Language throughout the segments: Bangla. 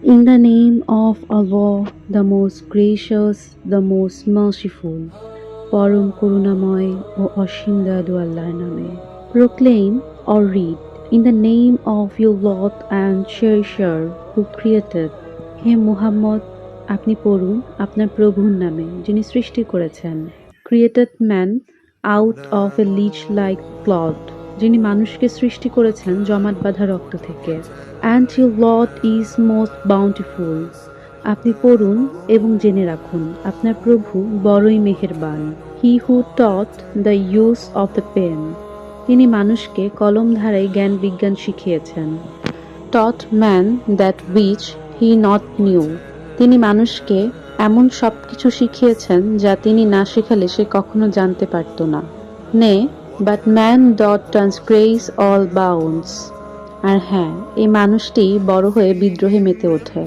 In the name of Allah, the most gracious, the most merciful, পরম করুণাময় ও অসীম দয়ালু আল্লাহর নামে। Proclaim or read, in the name of your Lord and Cherisher who created. হে মুহাম্মদ, আপনি পড়ুন আপনার প্রভুর নামে যিনি সৃষ্টি করেছেন। Created man out of a leech like cloth, যিনি মানুষকে সৃষ্টি করেছেন জমাট বাঁধা রক্ত থেকে। And your Lord is most bountiful. আপনি পড়ুন এবং জেনে রাখুন আপনার প্রভু বড়ই মেহেরবান। He who taught the use of the pen. তিনি মানুষকে কলম ধারায় জ্ঞান বিজ্ঞান শিখিয়েছেন। Taught man that which he not knew. তিনি মানুষকে এমন সব কিছু শিখিয়েছেন যা তিনি না শেখালে সে কখনো জানতে পারত না। Nay, but man doth transgress all bounds. আর হ্যাঁ, এই মানুষটি বড় হয়ে বিদ্রোহে মেতে ওঠে।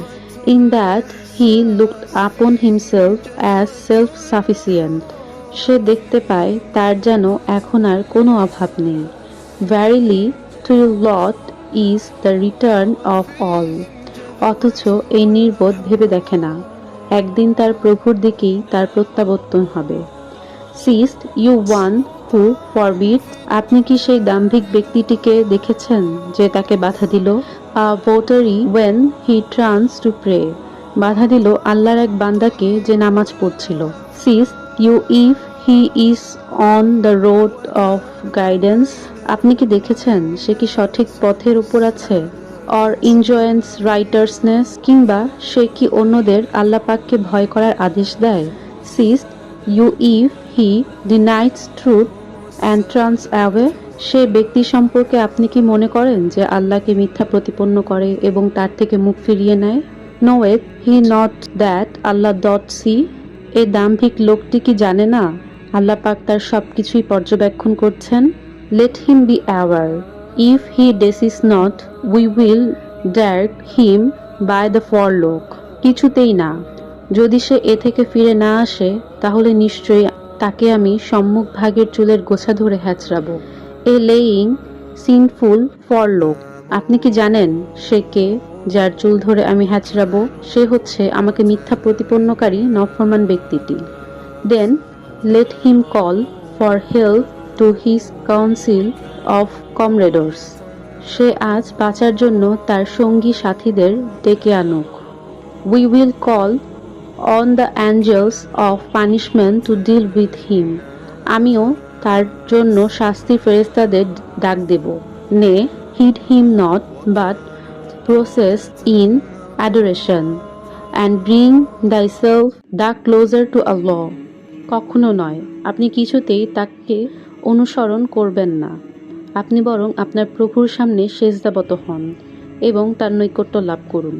In that he looked upon himself as self-sufficient. সে দেখতে পায় তার যেন এখন আর কোনো অভাব নেই। Verily, to your Lord is the return of all. অথচ এই নির্বোধ ভেবে দেখে না একদিন তার প্রভুর দিকেই তার প্রত্যাবর্তন হবে। Seest you one who forbids? আপনি কি সেই দাম্ভিক ব্যক্তিটিকে দেখেছেন যে তাকে বাধা দিল? A votary when he turns to pray. বাধা দিল আল্লাহর এক বান্দাকে যে নামাজ পড়ছিল। Seest you if he is on the road of guidance? আপনি কি দেখেছেন সে কি সঠিক পথের উপর আছে? Or enjoins righteousness? কিংবা সে কি অন্যদের আল্লাহ পাককে ভয় করার আদেশ দেয়? Seest you if he denies truth and turns away? সে ব্যক্তি সম্পর্কে আপনি কি মনে করেন যে আল্লাহকে মিথ্যা প্রতিপন্ন করে এবং তার থেকে মুখ ফিরিয়ে নেয়? Knoweth he not that Allah doth see? এই দাম্ভিক লোকটি কি জানে না আল্লাহ পাক তার সবকিছুই পর্যবেক্ষণ করছেন? Let him be aware. If he desist not, we will drag him by the forelock. কিছুতেই না, যদি সে এ থেকে ফিরে না আসে তাহলে নিশ্চয়ই তাকে আমি সম্মুখ ভাগের চুলের গোছা ধরে হ্যাচড়াবো। এ লেইং সিনফুল ফরলোক। আপনি কি জানেন সে কে যার চুল ধরে আমি হ্যাচড়াবো? সে হচ্ছে আমাকে মিথ্যা প্রতিপন্নকারী নফরমান ব্যক্তিটি। Then let him call for help to his council of comrades. সে আজ বাঁচার জন্য তার সঙ্গী সাথীদের ডেকে আনুক। We will call on the angels of punishment to deal with him. আমিও তার জন্য শাস্তি ফেরেশতাদের ডাক দেব। Nay heed him not but prostrate in adoration and bring thyself the closer to Allah. কখনো নয়, আপনি কিছুতেই তাকে অনুসরণ করবেন না, আপনি বরং আপনার প্রভুর সামনে সেজদাবত হন এবং তার নৈকট্য লাভ করুন।